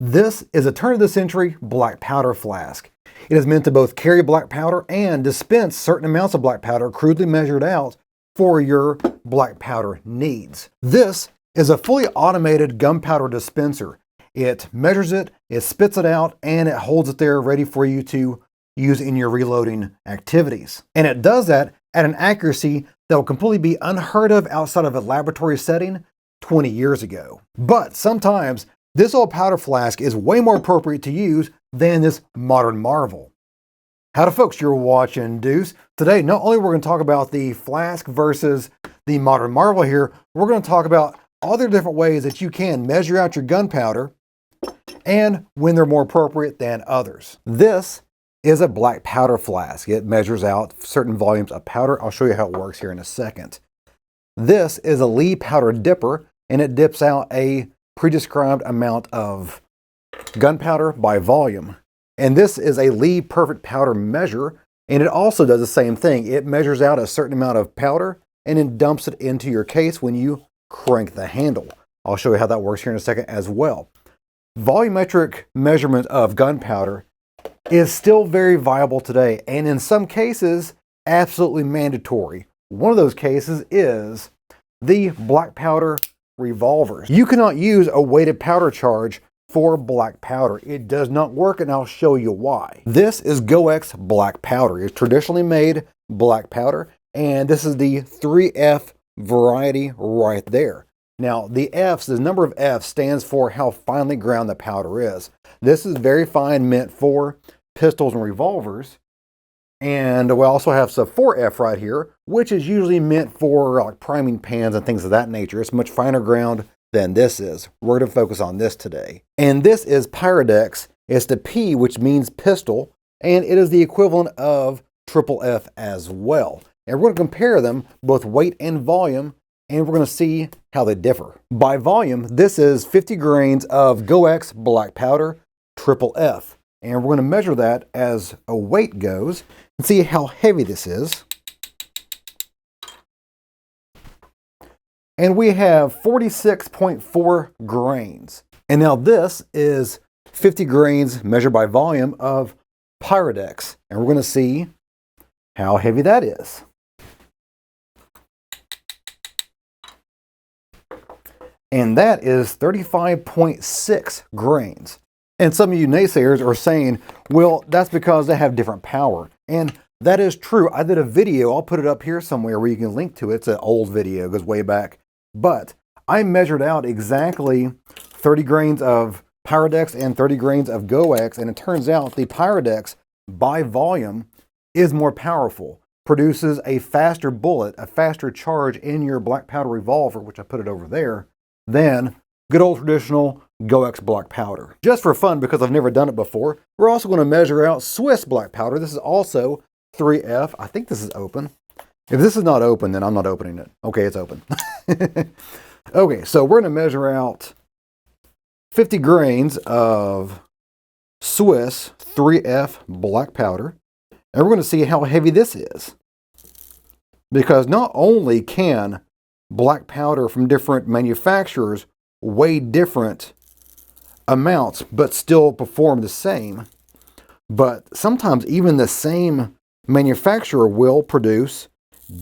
This is a turn-of-the-century black powder flask. It is meant to both carry black powder and dispense certain amounts of black powder crudely measured out for your black powder needs. This is a fully automated gunpowder dispenser. It measures it, it spits it out, and it holds it there ready for you to use in your reloading activities. And it does that at an accuracy that will completely be unheard of outside of a laboratory setting 20 years ago. But sometimes this old powder flask is way more appropriate to use than this modern marvel. Howdy folks, you're watching Deuce. Today, not only we're going to talk about the flask versus the modern marvel here, we're going to talk about other different ways that you can measure out your gunpowder and when they're more appropriate than others. This is a black powder flask. It measures out certain volumes of powder. I'll show you how it works here in a second. This is a Lee powder dipper, and it dips out a pre-described amount of gunpowder by volume. And this is a Lee perfect powder measure, and it also does the same thing. It measures out a certain amount of powder and then dumps it into your case when you crank the handle. I'll show you how that works here in a second as well. Volumetric measurement of gunpowder is still very viable today, and in some cases, absolutely mandatory. One of those cases is the black powder revolvers. You cannot use a weighted powder charge for black powder. It does not work, and I'll show you why. This is GoX black powder. It's traditionally made black powder, and this is the 3F variety right there. Now, the number of Fs stands for how finely ground the powder is. This is very fine, meant for pistols and revolvers. And we also have some 4F right here, which is usually meant for like priming pans and things of that nature. It's much finer ground than this is. We're going to focus on this today. And this is Pyrodex. It's the P, which means pistol, and it is the equivalent of triple F as well. And we're going to compare them, both weight and volume, and we're going to see how they differ. By volume, this is 50 grains of GoX black powder, triple F. And we're going to measure that as a weight goes and see how heavy this is. And we have 46.4 grains. And now this is 50 grains measured by volume of Pyrodex. And we're going to see how heavy that is. And that is 35.6 grains. And some of you naysayers are saying, well, that's because they have different power. And that is true. I did a video, I'll put it up here somewhere where you can link to it. It's an old video, it goes way back. But I measured out exactly 30 grains of Pyrodex and 30 grains of GoX, and it turns out the Pyrodex by volume is more powerful, produces a faster bullet, a faster charge in your black powder revolver, which I put it over there, than good old traditional GoX black powder. Just for fun, because I've never done it before, we're also going to measure out Swiss black powder. This is also 3F. I think this is open. If this is not open, then I'm not opening it. Okay, it's open. Okay, so we're going to measure out 50 grains of Swiss 3F black powder, and we're going to see how heavy this is. Because not only can black powder from different manufacturers weigh different amounts but still perform the same, but sometimes even the same manufacturer will produce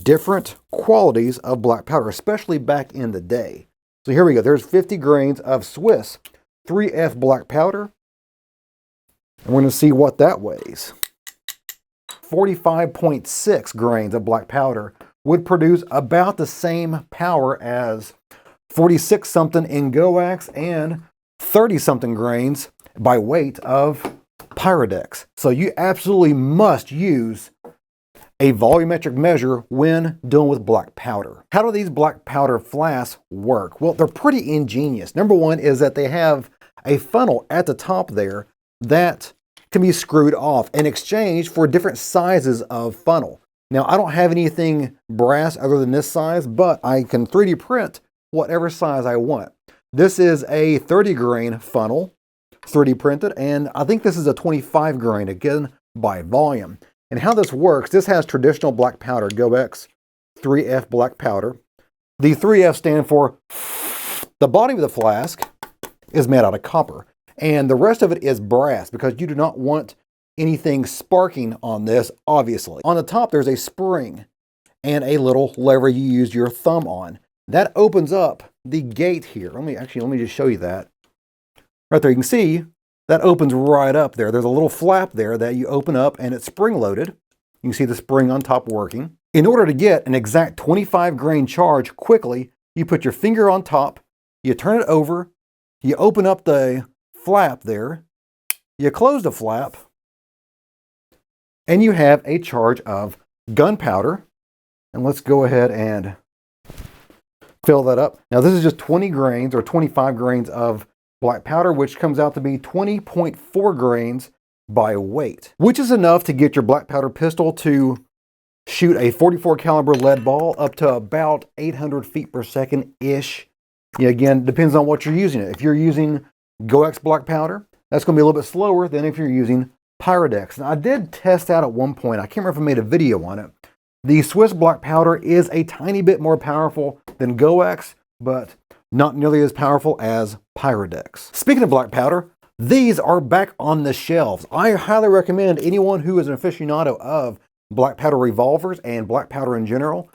different qualities of black powder, especially back in the day. So here we go. There's 50 grains of Swiss 3F black powder, and we're going to see what that weighs. 45.6 grains of black powder would produce about the same power as 46 something in GoX and 30 something grains by weight of Pyrodex. So you absolutely must use a volumetric measure when dealing with black powder. How do these black powder flasks work? Well, they're pretty ingenious. Number one is that they have a funnel at the top there that can be screwed off in exchange for different sizes of funnel. Now, I don't have anything brass other than this size, but I can 3D print whatever size I want. This is a 30 grain funnel, 3D printed, and I think this is a 25 grain, again, by volume. And how this works, this has traditional black powder, GoX 3F black powder. The 3F stand for the body of the flask is made out of copper. And the rest of it is brass because you do not want anything sparking on this, obviously. On the top, there's a spring and a little lever you use your thumb on. That opens up the gate here. Let me just show you that. Right there, you can see that opens right up there. There's a little flap there that you open up and it's spring-loaded. You can see the spring on top working. In order to get an exact 25 grain charge quickly, you put your finger on top, you turn it over, you open up the flap there, you close the flap, and you have a charge of gunpowder. And let's go ahead and fill that up. Now this is just 20 grains or 25 grains of black powder, which comes out to be 20.4 grains by weight, which is enough to get your black powder pistol to shoot a 44 caliber lead ball up to about 800 feet per second-ish. Yeah, again, depends on what you're using. If you're using GoX black powder, that's going to be a little bit slower than if you're using Pyrodex. Now, I did test out at one point. I can't remember if I made a video on it. The Swiss black powder is a tiny bit more powerful than GoX, but not nearly as powerful as Pyrodex. Speaking of black powder, these are back on the shelves. I highly recommend anyone who is an aficionado of black powder revolvers and black powder in general,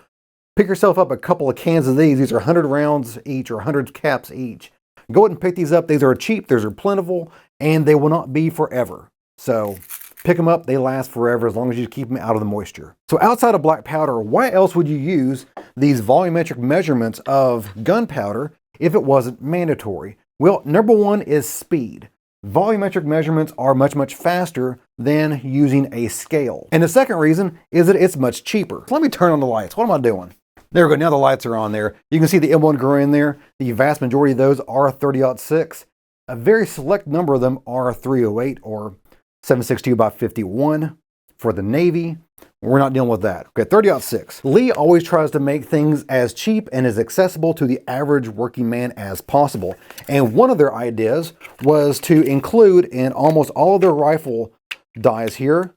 pick yourself up a couple of cans of these. These are 100 rounds each or 100 caps each. Go ahead and pick these up. These are cheap, these are plentiful, and they will not be forever. So pick them up, they last forever as long as you keep them out of the moisture. So outside of black powder, why else would you use these volumetric measurements of gunpowder if it wasn't mandatory? Well, number one is speed. Volumetric measurements are much, much faster than using a scale. And the second reason is that it's much cheaper. So let me turn on the lights. What am I doing? There we go. Now the lights are on there. You can see the M1 Garand there. The vast majority of those are 30-06. A very select number of them are 308 or 7.62 by 51 for the Navy. We're not dealing with that. Okay, 30-06. Lee always tries to make things as cheap and as accessible to the average working man as possible. And one of their ideas was to include in almost all of their rifle dies here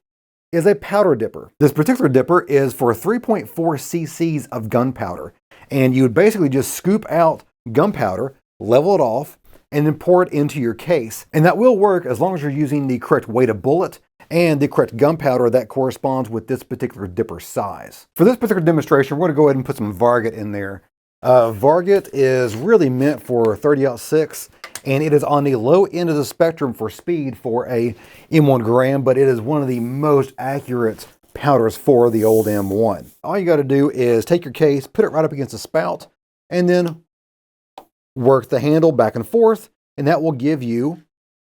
is a powder dipper. This particular dipper is for 3.4 cc's of gunpowder. And you would basically just scoop out gunpowder, level it off, and then pour it into your case. And that will work as long as you're using the correct weight of bullet and the correct gunpowder that corresponds with this particular dipper size. For this particular demonstration, we're going to go ahead and put some Varget in there. Varget is really meant for 30-06, and it is on the low end of the spectrum for speed for a M1 Garand, but it is one of the most accurate powders for the old M1. All you got to do is take your case, put it right up against the spout, and then work the handle back and forth, and that will give you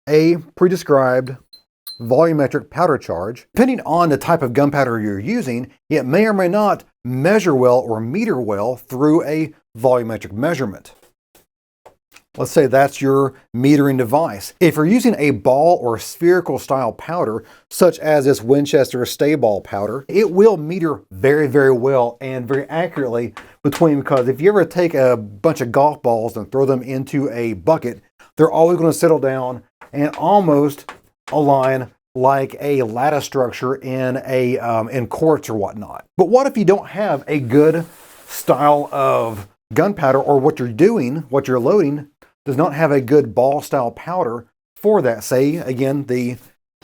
a pre-described volumetric powder charge. Depending on the type of gunpowder you're using, it may or may not measure well or meter well through a volumetric measurement. Let's say that's your metering device. If you're using a ball or spherical style powder, such as this Winchester Stay Ball powder, it will meter very, very well and very accurately because if you ever take a bunch of golf balls and throw them into a bucket, they're always going to settle down and almost align like a lattice structure in quartz or whatnot. But what if you don't have a good style of gunpowder, or what you're doing, what you're loading, does not have a good ball style powder for that? Say, again, the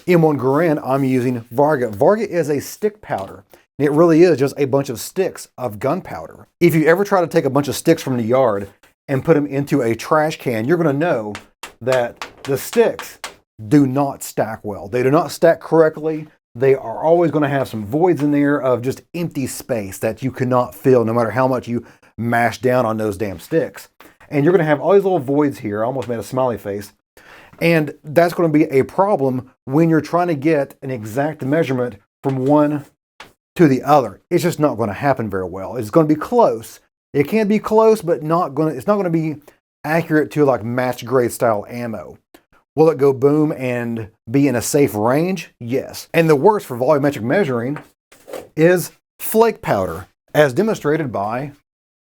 M1 Garand, I'm using Varget. Varget is a stick powder. It really is just a bunch of sticks of gunpowder. If you ever try to take a bunch of sticks from the yard and put them into a trash can, you're going to know that the sticks do not stack well. They do not stack correctly. They are always going to have some voids in there of just empty space that you cannot fill no matter how much you mash down on those damn sticks. And you're going to have all these little voids here. I almost made a smiley face. And that's going to be a problem when you're trying to get an exact measurement from one to the other. It's just not going to happen very well. It's going to be close. It can be close, but it's not going to be accurate to like match grade style ammo. Will it go boom and be in a safe range? Yes. And the worst for volumetric measuring is flake powder, as demonstrated by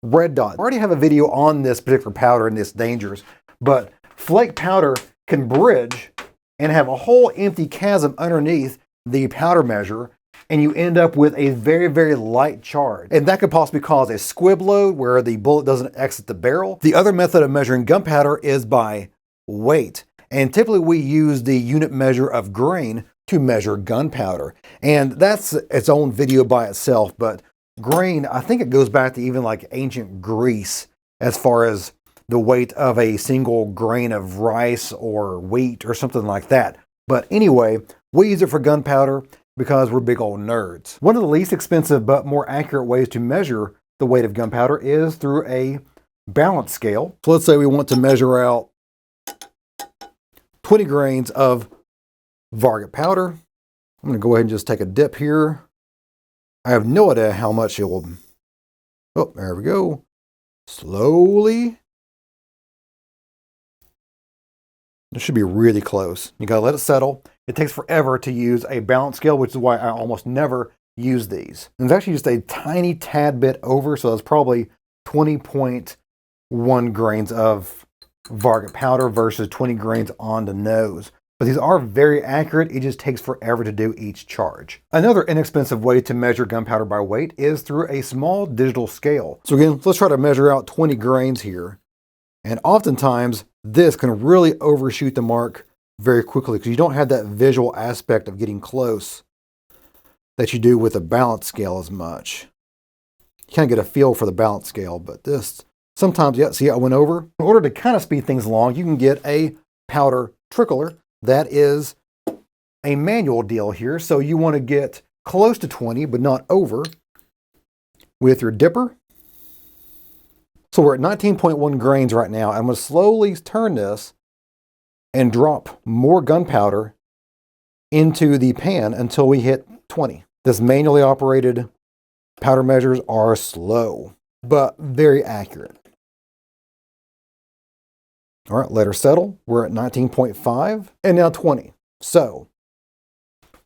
red dot. I already have a video on this particular powder and its dangers, but flake powder can bridge and have a whole empty chasm underneath the powder measure, and you end up with a very, very light charge. And that could possibly cause a squib load where the bullet doesn't exit the barrel. The other method of measuring gunpowder is by weight. And typically we use the unit measure of grain to measure gunpowder. And that's its own video by itself, but grain, I think it goes back to even like ancient Greece as far as the weight of a single grain of rice or wheat or something like that. But anyway, we use it for gunpowder because we're big old nerds. One of the least expensive but more accurate ways to measure the weight of gunpowder is through a balance scale. So let's say we want to measure out 20 grains of vargot powder. I'm going to go ahead and just take a dip here. I have no idea how much it will. Oh, there we go. Slowly. It should be really close. You got to let it settle. It takes forever to use a balance scale, which is why I almost never use these. And it's actually just a tiny tad bit over, so it's probably 20.1 grains of vargot powder versus 20 grains on the nose. But these are very accurate. It just takes forever to do each charge. Another inexpensive way to measure gunpowder by weight is through a small digital scale. So again, let's try to measure out 20 grains here. And oftentimes, this can really overshoot the mark very quickly because you don't have that visual aspect of getting close that you do with a balance scale as much. You kind of get a feel for the balance scale, but this sometimes, yeah, see, I went over. In order to kind of speed things along, you can get a powder trickler. That is a manual deal here. So you want to get close to 20, but not over with your dipper. So we're at 19.1 grains right now. I'm going to slowly turn this and drop more gunpowder into the pan until we hit 20. This manually operated powder measures are slow, but very accurate. All right, let her settle. We're at 19.5 and now 20. So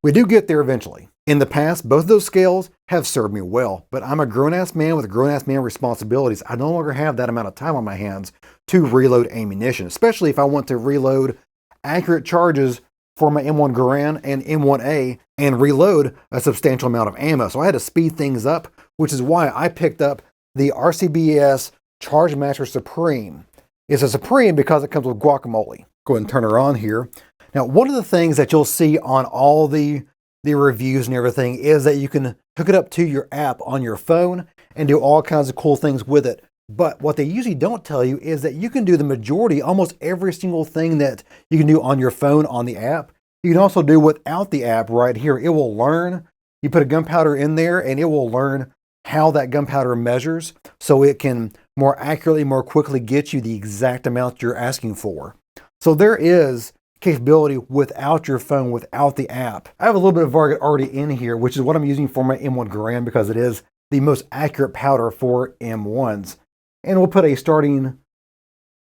we do get there eventually. In the past, both of those scales have served me well, but I'm a grown-ass man with grown-ass man responsibilities. I no longer have that amount of time on my hands to reload ammunition, especially if I want to reload accurate charges for my M1 Garand and M1A and reload a substantial amount of ammo. So I had to speed things up, which is why I picked up the RCBS Charge Master Supreme. It's a Supreme because it comes with guacamole. Go ahead and turn her on here. Now, one of the things that you'll see on all the reviews and everything is that you can hook it up to your app on your phone and do all kinds of cool things with it. But what they usually don't tell you is that you can do the majority, almost every single thing that you can do on your phone on the app. You can also do without the app right here. It will learn. You put a gunpowder in there and it will learn how that gunpowder measures so it can more accurately, more quickly get you the exact amount you're asking for. So there is capability without your phone, without the app. I have a little bit of vargot already in here, which is what I'm using for my M1 Garand because it is the most accurate powder for M1s. And we'll put a starting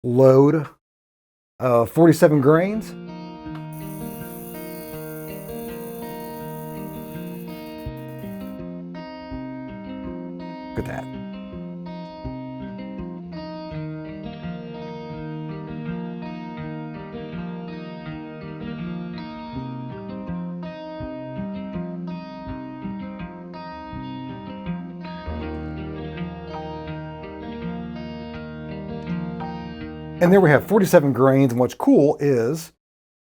load of 47 grains. Look at that. And there we have 47 grains. And what's cool is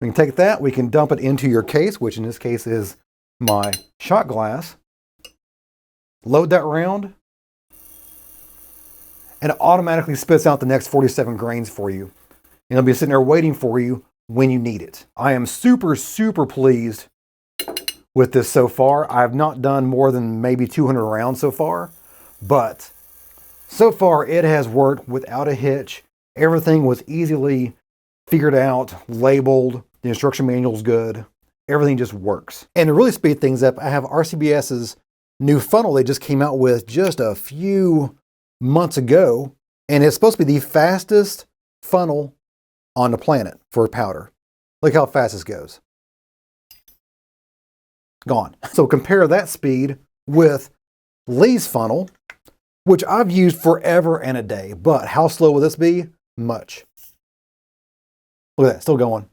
we can take that, we can dump it into your case, which in this case is my shot glass. Load that round, and it automatically spits out the next 47 grains for you. And it'll be sitting there waiting for you when you need it. I am super, super pleased with this so far. I've not done more than maybe 200 rounds so far, but so far it has worked without a hitch. Everything was easily figured out, labeled, the instruction manual's good. Everything just works. And to really speed things up, I have RCBS's new funnel they just came out with just a few months ago, and it's supposed to be the fastest funnel on the planet for powder. Look how fast this goes. Gone. So compare that speed with Lee's funnel, which I've used forever and a day, but how slow will this be? Much. Look at that, still going.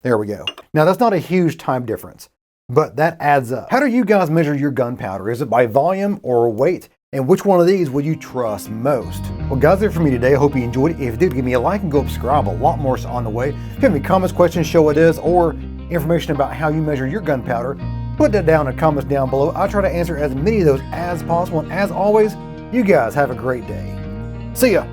There we go. Now that's not a huge time difference, but that adds up. How do you guys measure your gunpowder? Is it by volume or weight? And which one of these would you trust most? Well guys, that's it for me today. I hope you enjoyed it. If you did, give me a like and go subscribe. A lot more is on the way. If you have any comments, questions, show what it is, or information about how you measure your gunpowder, put that down in the comments down below. I'll try to answer as many of those as possible. And as always, you guys have a great day. See ya.